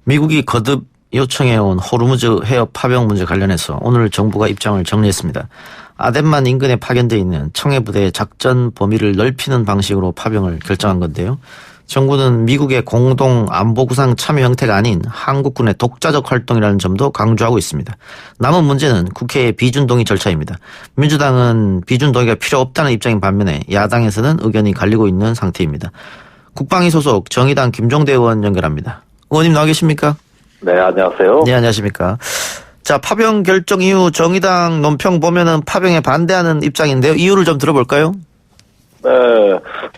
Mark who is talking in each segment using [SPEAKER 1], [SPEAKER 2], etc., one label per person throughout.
[SPEAKER 1] 미국이 거듭 요청해온 호르무즈 해협 파병 문제 관련해서 오늘 정부가 입장을 정리했습니다. 아덴만 인근에 파견되어 있는 청해부대의 작전 범위를 넓히는 방식으로 파병을 결정한 건데요. 정부는 미국의 공동 안보구상 참여 형태가 아닌 한국군의 독자적 활동이라는 점도 강조하고 있습니다. 남은 문제는 국회의 비준동의 절차입니다. 민주당은 비준동의가 필요 없다는 입장인 반면에 야당에서는 의견이 갈리고 있는 상태입니다. 국방위 소속 정의당 김종대 의원 연결합니다. 의원님 나와 계십니까?
[SPEAKER 2] 네, 안녕하세요.
[SPEAKER 1] 네, 안녕하십니까. 자, 파병 결정 이후 정의당 논평 보면은 파병에 반대하는 입장인데요. 이유를 좀 들어볼까요?
[SPEAKER 2] 네,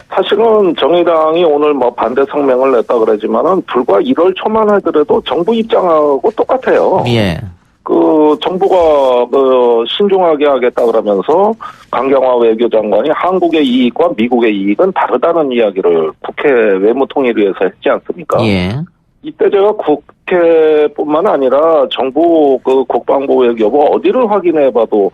[SPEAKER 2] 사실은 정의당이 오늘 반대 성명을 냈다 그러지만은 불과 1월 초만 하더라도 정부 입장하고 똑같아요.
[SPEAKER 1] 예.
[SPEAKER 2] 정부가 신중하게 하겠다 그러면서 강경화 외교장관이 한국의 이익과 미국의 이익은 다르다는 이야기를 국회 외무통일위에서 했지 않습니까?
[SPEAKER 1] 예.
[SPEAKER 2] 이때 제가 국회뿐만 아니라 정부 국방부 외교부 어디를 확인해봐도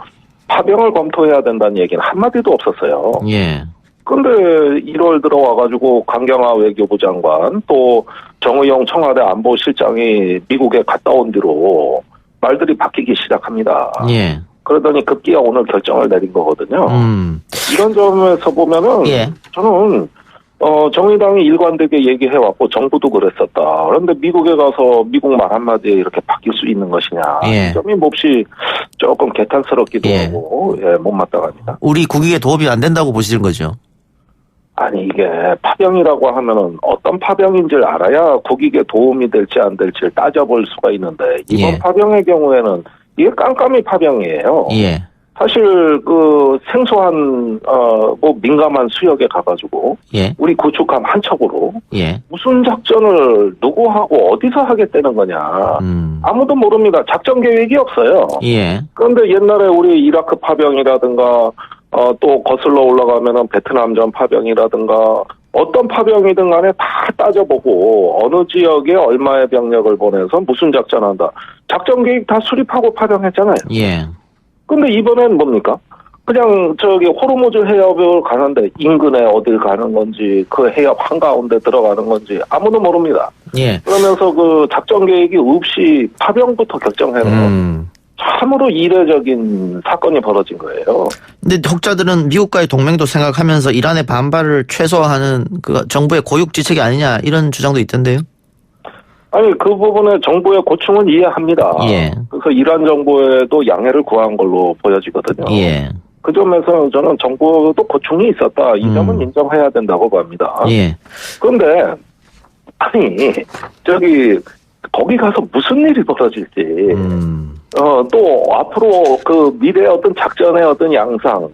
[SPEAKER 2] 파병을 검토해야 된다는 얘기는 한마디도 없었어요.
[SPEAKER 1] 예.
[SPEAKER 2] 근데 1월 들어와가지고 강경화 외교부 장관 또 정의용 청와대 안보실장이 미국에 갔다 온 뒤로 말들이 바뀌기 시작합니다.
[SPEAKER 1] 예.
[SPEAKER 2] 그러더니 급기야 오늘 결정을 내린 거거든요. 이런 점에서 보면은
[SPEAKER 1] 예.
[SPEAKER 2] 저는 정의당이 일관되게 얘기해왔고 정부도 그랬었다. 그런데 미국에 가서 미국 말 한마디에 이렇게 바뀔 수 있는 것이냐.
[SPEAKER 1] 예.
[SPEAKER 2] 이 점이 몹시 조금 개탄스럽기도
[SPEAKER 1] 예.
[SPEAKER 2] 하고 못마땅합니다.
[SPEAKER 1] 우리 국익에 도움이 안 된다고 보시는 거죠?
[SPEAKER 2] 아니 이게 파병이라고 하면은 어떤 파병인지를 알아야 국익에 도움이 될지 안 될지를 따져볼 수가 있는데 이번
[SPEAKER 1] 예.
[SPEAKER 2] 파병의 경우에는 이게 깜깜이 파병이에요.
[SPEAKER 1] 예.
[SPEAKER 2] 사실 생소한 민감한 수역에 가가지고
[SPEAKER 1] 예.
[SPEAKER 2] 우리 구축함 한 척으로
[SPEAKER 1] 예.
[SPEAKER 2] 무슨 작전을 누구하고 어디서 하겠다는 거냐 아무도 모릅니다. 작전 계획이 없어요.
[SPEAKER 1] 예.
[SPEAKER 2] 그런데 옛날에 우리 이라크 파병이라든가 또 거슬러 올라가면은 베트남전 파병이라든가 어떤 파병이든 간에 다 따져보고 어느 지역에 얼마의 병력을 보내서 무슨 작전한다. 작전 계획 다 수립하고 파병했잖아요.
[SPEAKER 1] 예.
[SPEAKER 2] 근데 이번엔 뭡니까? 그냥 호르무즈 해협을 가는데 인근에 어딜 가는 건지 그 해협 한가운데 들어가는 건지 아무도 모릅니다.
[SPEAKER 1] 예.
[SPEAKER 2] 그러면서 작전 계획이 없이 파병부터 결정해놓은 참으로 이례적인 사건이 벌어진 거예요.
[SPEAKER 1] 근데 혹자들은 미국과의 동맹도 생각하면서 이란의 반발을 최소화하는 정부의 고육지책이 아니냐 이런 주장도 있던데요.
[SPEAKER 2] 아니 그 부분에 정부의 고충은 이해합니다.
[SPEAKER 1] 예.
[SPEAKER 2] 그래서 이란 정부에도 양해를 구한 걸로 보여지거든요.
[SPEAKER 1] 예.
[SPEAKER 2] 그 점에서 저는 정부도 고충이 있었다. 이 점은 인정해야 된다고 봅니다.
[SPEAKER 1] 예.
[SPEAKER 2] 그런데 아니 거기 가서 무슨 일이 벌어질지 또 앞으로 미래의 어떤 작전의 어떤 양상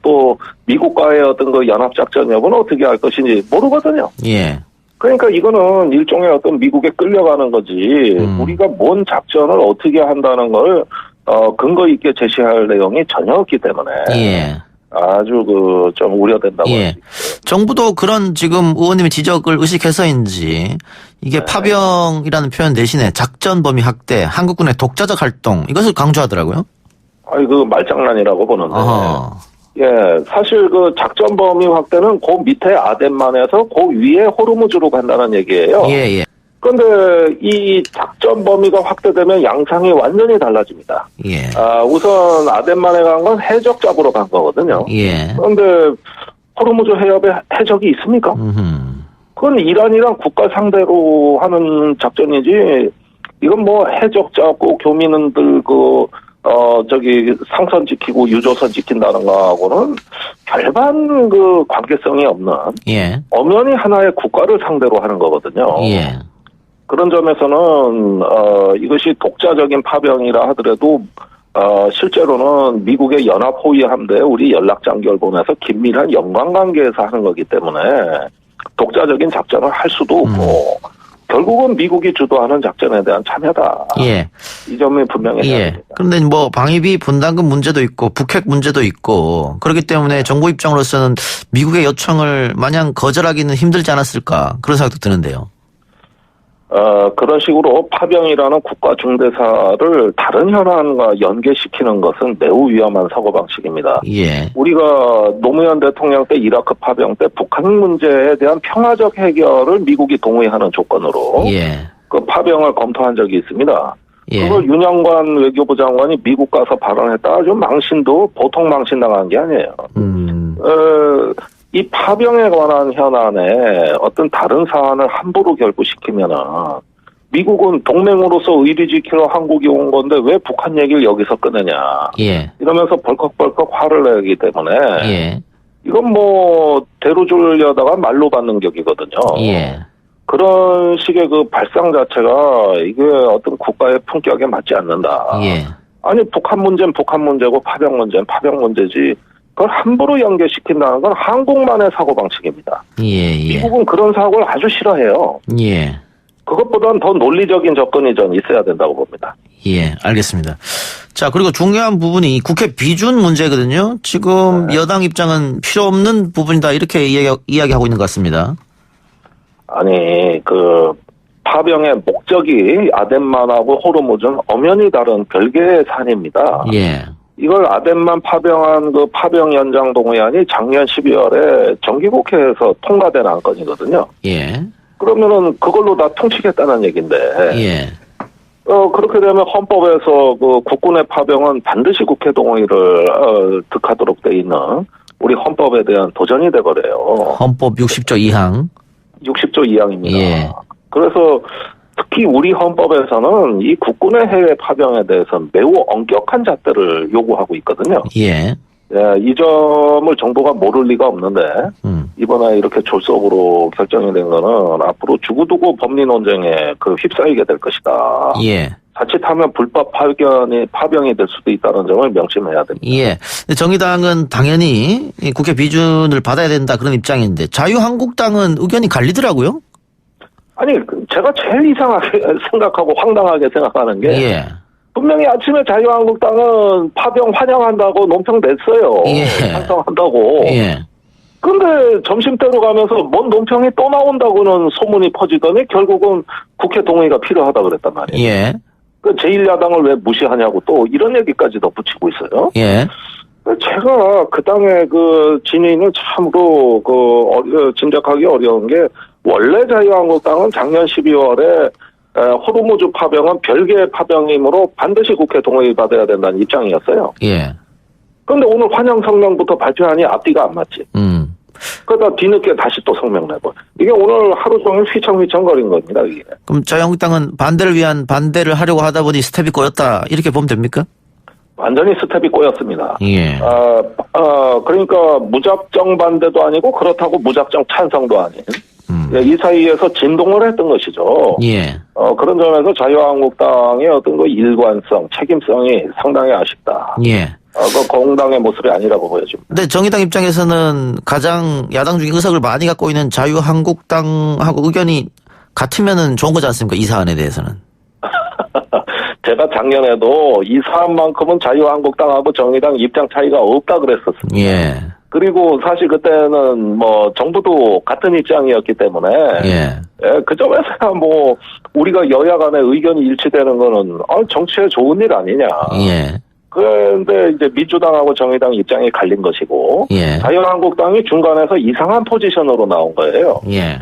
[SPEAKER 2] 또 미국과의 어떤 연합 작전 여부는 어떻게 할 것인지 모르거든요.
[SPEAKER 1] 예.
[SPEAKER 2] 그러니까 이거는 일종의 어떤 미국에 끌려가는 거지 우리가 뭔 작전을 어떻게 한다는 걸 근거 있게 제시할 내용이 전혀 없기 때문에
[SPEAKER 1] 예.
[SPEAKER 2] 아주 좀 우려된다고.
[SPEAKER 1] 예. 정부도 그런 지금 의원님의 지적을 의식해서인지 이게
[SPEAKER 2] 네.
[SPEAKER 1] 파병이라는 표현 대신에 작전 범위 확대, 한국군의 독자적 활동 이것을 강조하더라고요.
[SPEAKER 2] 아니 말장난이라고 보는데.
[SPEAKER 1] 어허.
[SPEAKER 2] 예, 사실 작전 범위 확대는 그 밑에 아덴만에서 그 위에 호르무즈로 간다는 얘기예요.
[SPEAKER 1] 예, 예.
[SPEAKER 2] 그런데 이 작전 범위가 확대되면 양상이 완전히 달라집니다.
[SPEAKER 1] 예.
[SPEAKER 2] 우선 아덴만에 간 건 해적 잡으러 간 거거든요.
[SPEAKER 1] 예.
[SPEAKER 2] 그런데 호르무즈 해협에 해적이 있습니까? 그건 이란이랑 국가 상대로 하는 작전이지 이건 해적 잡고 교민들 상선 지키고 유조선 지킨다는 거하고는 별반 관계성이 없는
[SPEAKER 1] 예.
[SPEAKER 2] 엄연히 하나의 국가를 상대로 하는 거거든요.
[SPEAKER 1] 예.
[SPEAKER 2] 그런 점에서는 이것이 독자적인 파병이라 하더라도 실제로는 미국의 연합 호위 함대에 우리 연락장교를 보내서 긴밀한 연관관계에서 하는 거기 때문에 독자적인 작전을 할 수도 없고 결국은 미국이 주도하는 작전에 대한 참여다.
[SPEAKER 1] 예.
[SPEAKER 2] 이 점이 분명히
[SPEAKER 1] 예. 그런데 방위비 분담금 문제도 있고 북핵 문제도 있고 그렇기 때문에 정부 입장으로서는 미국의 요청을 마냥 거절하기는 힘들지 않았을까 그런 생각도 드는데요.
[SPEAKER 2] 그런 식으로 파병이라는 국가 중대사를 다른 현안과 연계시키는 것은 매우 위험한 사고방식입니다.
[SPEAKER 1] 예.
[SPEAKER 2] 우리가 노무현 대통령 때 이라크 파병 때 북한 문제에 대한 평화적 해결을 미국이 동의하는 조건으로
[SPEAKER 1] 예.
[SPEAKER 2] 그 파병을 검토한 적이 있습니다.
[SPEAKER 1] 예.
[SPEAKER 2] 그걸 윤영관 외교부 장관이 미국 가서 발언했다. 아주 망신도 보통 망신 당한 게 아니에요. 이 파병에 관한 현안에 어떤 다른 사안을 함부로 결부시키면은 미국은 동맹으로서 의리 지키러 한국이 온 건데 왜 북한 얘기를 여기서 꺼내냐.
[SPEAKER 1] 예.
[SPEAKER 2] 이러면서 벌컥벌컥 화를 내기 때문에
[SPEAKER 1] 예.
[SPEAKER 2] 이건 뭐 대로 주려다가 말로 받는 격이거든요.
[SPEAKER 1] 예.
[SPEAKER 2] 그런 식의 그 발상 자체가 이게 어떤 국가의 품격에 맞지 않는다.
[SPEAKER 1] 예.
[SPEAKER 2] 아니 북한 문제는 북한 문제고 파병 문제는 파병 문제지. 그걸 함부로 연계시킨다는 건 한국만의 사고방식입니다.
[SPEAKER 1] 예. 예.
[SPEAKER 2] 미국은 그런 사고를 아주 싫어해요.
[SPEAKER 1] 예.
[SPEAKER 2] 그것보다는 더 논리적인 접근이 전 있어야 된다고 봅니다.
[SPEAKER 1] 예, 알겠습니다. 자, 그리고 중요한 부분이 국회 비준 문제거든요. 지금 여당 입장은 필요 없는 부분이다 이렇게 이야기하고 있는 것 같습니다.
[SPEAKER 2] 아니 그 파병의 목적이 아덴만하고 호르무즈는 엄연히 다른 별개의 산입니다.
[SPEAKER 1] 예.
[SPEAKER 2] 이걸 아덴만 파병한 그 파병 연장 동의안이 작년 12월에 정기국회에서 통과된 안건이거든요.
[SPEAKER 1] 예.
[SPEAKER 2] 그러면은 그걸로 다 통치겠다는 얘기인데.
[SPEAKER 1] 예.
[SPEAKER 2] 그렇게 되면 헌법에서 그 국군의 파병은 반드시 국회 동의를 득하도록 돼 있는 우리 헌법에 대한 도전이 돼버려요.
[SPEAKER 1] 헌법 60조 2항.
[SPEAKER 2] 60조 2항입니다.
[SPEAKER 1] 예.
[SPEAKER 2] 그래서 특히 우리 헌법에서는 이 국군의 해외 파병에 대해서 매우 엄격한 잣대를 요구하고 있거든요.
[SPEAKER 1] 예.
[SPEAKER 2] 예, 이 점을 정부가 모를 리가 없는데 이번에 이렇게 졸속으로 결정이 된 거는 앞으로 주고두고 법리 논쟁에 그 휩싸이게 될 것이다.
[SPEAKER 1] 예.
[SPEAKER 2] 자칫하면 불법 파병이 될 수도 있다는 점을 명심해야 됩니다.
[SPEAKER 1] 예. 정의당은 당연히 국회 비준을 받아야 된다 그런 입장인데 자유한국당은 의견이 갈리더라고요.
[SPEAKER 2] 아니 제가 제일 이상하게 생각하고 황당하게 생각하는 게
[SPEAKER 1] 예.
[SPEAKER 2] 분명히 아침에 자유한국당은 파병 환영한다고 논평 냈어요.
[SPEAKER 1] 예.
[SPEAKER 2] 찬성한다고.
[SPEAKER 1] 예.
[SPEAKER 2] 근데 점심때로 가면서 뭔 논평이 또 나온다고는 소문이 퍼지더니 결국은 국회 동의가 필요하다 그랬단 말이에요.
[SPEAKER 1] 예.
[SPEAKER 2] 그 제1야당을 왜 무시하냐고 또 이런 얘기까지도 붙이고 있어요.
[SPEAKER 1] 예.
[SPEAKER 2] 제가 그 당의 그 진위는 참으로 짐작하기 어려운 게 원래 자유한국당은 작년 12월에 호르무즈 파병은 별개의 파병이므로 반드시 국회 동의 받아야 된다는 입장이었어요.
[SPEAKER 1] 예.
[SPEAKER 2] 그런데 오늘 환영 성명부터 발표하니 앞뒤가 안 맞지. 그러다 뒤늦게 다시 또 성명 내고. 이게 오늘 하루 종일 휘청휘청거린 겁니다. 이게.
[SPEAKER 1] 그럼 자유한국당은 반대를 위한 반대를 하려고 하다 보니 스텝이 꼬였다 이렇게 보면 됩니까?
[SPEAKER 2] 완전히 스텝이 꼬였습니다.
[SPEAKER 1] 예.
[SPEAKER 2] 그러니까 무작정 반대도 아니고 그렇다고 무작정 찬성도 아닌. 이 사이에서 진동을 했던 것이죠.
[SPEAKER 1] 예.
[SPEAKER 2] 그런 점에서 자유한국당의 어떤 그 일관성, 책임성이 상당히 아쉽다.
[SPEAKER 1] 예.
[SPEAKER 2] 그 공당의 모습이 아니라고 보여집니다.
[SPEAKER 1] 근데 정의당 입장에서는 가장 야당 중에 의석을 많이 갖고 있는 자유한국당하고 의견이 같으면은 좋은 거지 않습니까? 이 사안에 대해서는.
[SPEAKER 2] 제가 작년에도 이 사안만큼은 자유한국당하고 정의당 입장 차이가 없다 그랬었습니다.
[SPEAKER 1] 예.
[SPEAKER 2] 그리고 사실 그때는 뭐 정부도 같은 입장이었기 때문에
[SPEAKER 1] 예.
[SPEAKER 2] 그 점에서야 뭐 우리가 여야 간의 의견이 일치되는 거는 정치에 좋은 일 아니냐.
[SPEAKER 1] 예.
[SPEAKER 2] 그런데 이제 민주당하고 정의당 입장이 갈린 것이고
[SPEAKER 1] 예.
[SPEAKER 2] 자유한국당이 중간에서 이상한 포지션으로 나온 거예요.
[SPEAKER 1] 예.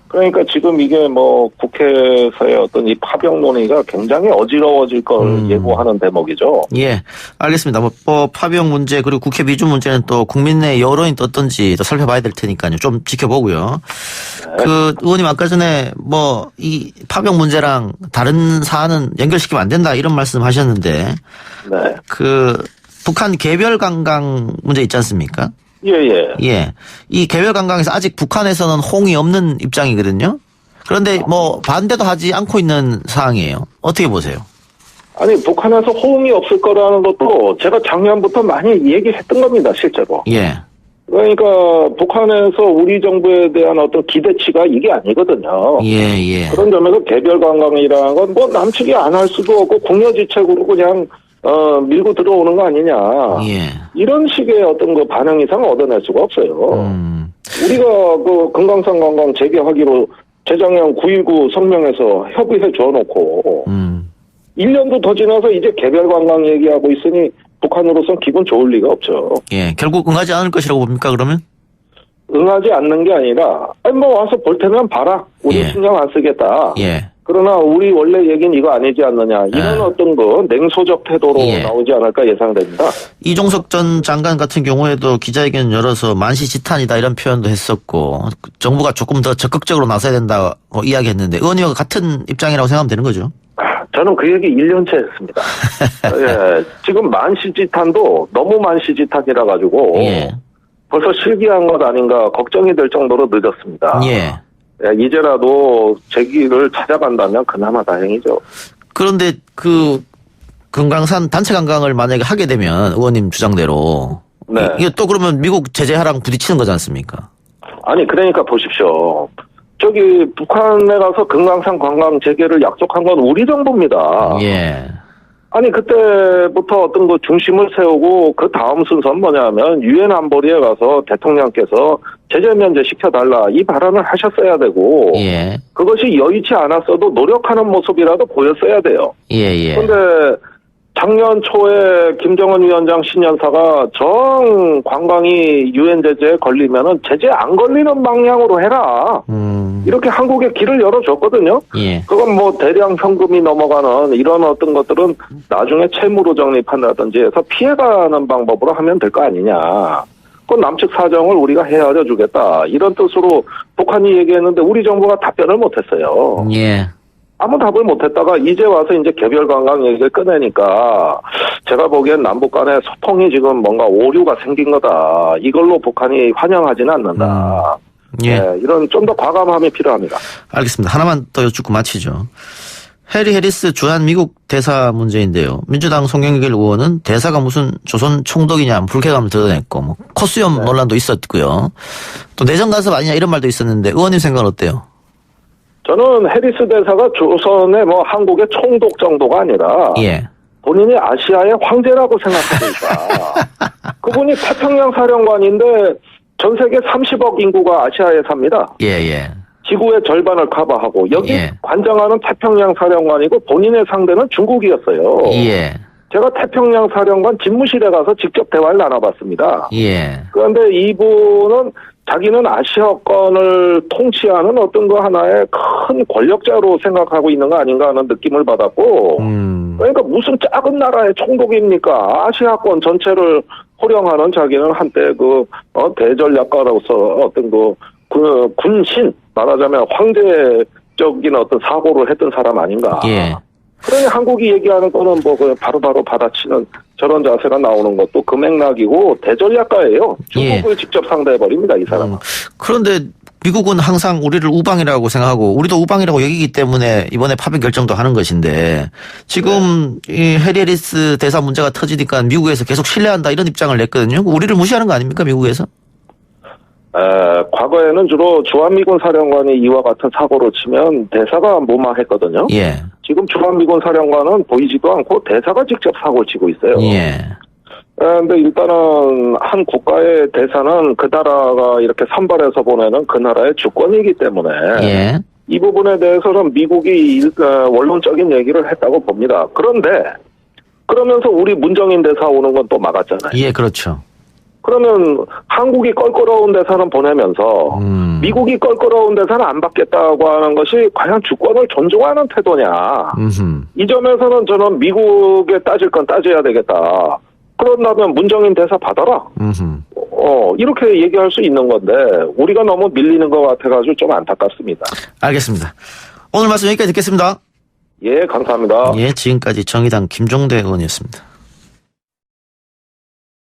[SPEAKER 2] 그러니까 지금 이게 뭐 국회에서의 어떤 이 파병 논의가 굉장히 어지러워질 걸 예고하는 대목이죠.
[SPEAKER 1] 예. 알겠습니다. 뭐 파병 문제 그리고 국회 비준 문제는 또 국민의 여론이 또 어떤지 또 살펴봐야 될 테니까요. 좀 지켜보고요. 네. 그 의원님 아까 전에 뭐 이 파병 문제랑 다른 사안은 연결시키면 안 된다 이런 말씀 하셨는데
[SPEAKER 2] 네.
[SPEAKER 1] 그 북한 개별 관광 문제 있지 않습니까?
[SPEAKER 2] 예.
[SPEAKER 1] 예. 이 개별 관광에서 아직 북한에서는 호응이 없는 입장이거든요. 그런데 뭐 반대도 하지 않고 있는 상황이에요. 어떻게 보세요?
[SPEAKER 2] 아니 북한에서 호응이 없을 거라는 것도 제가 작년부터 많이 얘기했던 겁니다. 실제로.
[SPEAKER 1] 예.
[SPEAKER 2] 그러니까 북한에서 우리 정부에 대한 어떤 기대치가 이게 아니거든요.
[SPEAKER 1] 예.
[SPEAKER 2] 그런 점에서 개별 관광이라는 건 뭐 남측이 안 할 수도 없고 국려지책으로 그냥 밀고 들어오는 거 아니냐.
[SPEAKER 1] 예.
[SPEAKER 2] 이런 식의 어떤 그 반응 이상 얻어낼 수가 없어요. 우리가 그 금강산 관광 재개하기로 재작년 9.19 성명에서 협의해 줘놓고 1년도 더 지나서 이제 개별 관광 얘기하고 있으니 북한으로서는 기분 좋을 리가 없죠.
[SPEAKER 1] 예. 결국 응하지 않을 것이라고 봅니까 그러면?
[SPEAKER 2] 응하지 않는 게 아니라 뭐 와서 볼 테면 봐라. 우리
[SPEAKER 1] 예.
[SPEAKER 2] 신경 안 쓰겠다.
[SPEAKER 1] 예.
[SPEAKER 2] 그러나 우리 원래 얘기는 이거 아니지 않느냐. 이런 어떤 거 냉소적 태도로
[SPEAKER 1] 예.
[SPEAKER 2] 나오지 않을까 예상됩니다.
[SPEAKER 1] 이종석 전 장관 같은 경우에도 기자회견 열어서 만시지탄이다 이런 표현도 했었고 정부가 조금 더 적극적으로 나서야 된다고 이야기했는데 의원님과 같은 입장이라고 생각하면 되는 거죠?
[SPEAKER 2] 저는 그 얘기 1년째 했습니다. 예, 지금 만시지탄도 너무 만시지탄이라 가지고
[SPEAKER 1] 예.
[SPEAKER 2] 벌써 실기한 것 아닌가 걱정이 될 정도로 늦었습니다.
[SPEAKER 1] 예.
[SPEAKER 2] 예, 이제라도 제 길을 찾아간다면 그나마 다행이죠.
[SPEAKER 1] 그런데 그 금강산 단체 관광을 만약에 하게 되면 의원님 주장대로
[SPEAKER 2] 네.
[SPEAKER 1] 이게 또 그러면 미국 제재하랑 부딪히는 거지 않습니까?
[SPEAKER 2] 아니 그러니까 보십시오. 저기 북한에 가서 금강산 관광 재개를 약속한 건 우리 정부입니다.
[SPEAKER 1] 예.
[SPEAKER 2] 아니 그때부터 어떤 그 중심을 세우고 그 다음 순서는 뭐냐면 유엔 안보리에 가서 대통령께서 제재 면제 시켜달라 이 발언을 하셨어야 되고
[SPEAKER 1] 예.
[SPEAKER 2] 그것이 여의치 않았어도 노력하는 모습이라도 보였어야 돼요.
[SPEAKER 1] 예.
[SPEAKER 2] 그런데 작년 초에 김정은 위원장 신년사가 정 관광이 유엔 제재에 걸리면은 제재 안 걸리는 방향으로 해라. 이렇게 한국에 길을 열어줬거든요.
[SPEAKER 1] 예.
[SPEAKER 2] 그건 뭐 대량 현금이 넘어가는 이런 어떤 것들은 나중에 채무로 적립한다든지 해서 피해가는 방법으로 하면 될 거 아니냐. 그 남측 사정을 우리가 헤아려 주겠다. 이런 뜻으로 북한이 얘기했는데 우리 정부가 답변을 못했어요.
[SPEAKER 1] 예.
[SPEAKER 2] 아무 답을 못했다가 이제 와서 이제 개별 관광 얘기를 꺼내니까 제가 보기엔 남북 간의 소통이 지금 뭔가 오류가 생긴 거다. 이걸로 북한이 환영하지는 않는다.
[SPEAKER 1] 예.
[SPEAKER 2] 네, 이런 좀 더 과감함이 필요합니다.
[SPEAKER 1] 알겠습니다. 하나만 더 여쭙고 마치죠. 해리 해리스 주한 미국 대사 문제인데요. 민주당 송영길 의원은 대사가 무슨 조선 총독이냐 불쾌감을 드러냈고 뭐 코수염 논란도 있었고요. 또 내정 간섭 아니냐 이런 말도 있었는데 의원님 생각은 어때요?
[SPEAKER 2] 저는 해리스 대사가 조선의 뭐 한국의 총독 정도가 아니라
[SPEAKER 1] 예.
[SPEAKER 2] 본인이 아시아의 황제라고 생각하고 있다. 그분이 태평양 사령관인데 전 세계 30억 인구가 아시아에 삽니다.
[SPEAKER 1] 예.
[SPEAKER 2] 지구의 절반을 커버하고 여기
[SPEAKER 1] 예.
[SPEAKER 2] 관장하는 태평양 사령관이고 본인의 상대는 중국이었어요.
[SPEAKER 1] 예.
[SPEAKER 2] 제가 태평양 사령관 집무실에 가서 직접 대화를 나눠봤습니다.
[SPEAKER 1] 예.
[SPEAKER 2] 그런데 이분은 자기는 아시아권을 통치하는 어떤 거 하나의 큰 권력자로 생각하고 있는 거 아닌가 하는 느낌을 받았고 그러니까 무슨 작은 나라의 총독입니까? 아시아권 전체를 호령하는 자기는 한때 대전략가로서 어떤 군신 말하자면 황제적인 어떤 사고를 했던 사람 아닌가.
[SPEAKER 1] 예.
[SPEAKER 2] 그러니 한국이 얘기하는 거는 바로바로 받아치는 저런 자세가 나오는 것도 그 맥락이고 대전략가예요. 중국을 직접 상대해버립니다, 이 사람은.
[SPEAKER 1] 그런데 미국은 항상 우리를 우방이라고 생각하고 우리도 우방이라고 여기기 때문에 이번에 파병 결정도 하는 것인데 지금 이 해리 해리스 대사 문제가 터지니까 미국에서 계속 신뢰한다 이런 입장을 냈거든요. 우리를 무시하는 거 아닙니까, 미국에서?
[SPEAKER 2] 과거에는 주로 주한미군 사령관이 이와 같은 사고를 치면 대사가 무마했거든요.
[SPEAKER 1] 예.
[SPEAKER 2] 지금 주한미군 사령관은 보이지도 않고 대사가 직접 사고를 치고 있어요.
[SPEAKER 1] 예.
[SPEAKER 2] 근데 일단은 한 국가의 대사는 그 나라가 이렇게 선발해서 보내는 그 나라의 주권이기 때문에
[SPEAKER 1] 예.
[SPEAKER 2] 이 부분에 대해서는 미국이 원론적인 얘기를 했다고 봅니다. 그런데 그러면서 우리 문정인 대사 오는 건 또 막았잖아요.
[SPEAKER 1] 예, 그렇죠.
[SPEAKER 2] 그러면 한국이 껄끄러운 대사는 보내면서 미국이 껄끄러운 대사는 안 받겠다고 하는 것이 과연 주권을 존중하는 태도냐. 이 점에서는 저는 미국에 따질 건 따져야 되겠다. 그런다면 문정인 대사 받아라. 이렇게 얘기할 수 있는 건데 우리가 너무 밀리는 것 같아가지고 좀 안타깝습니다.
[SPEAKER 1] 알겠습니다. 오늘 말씀 여기까지 듣겠습니다.
[SPEAKER 2] 예, 감사합니다.
[SPEAKER 1] 예, 지금까지 정의당 김종대 의원이었습니다.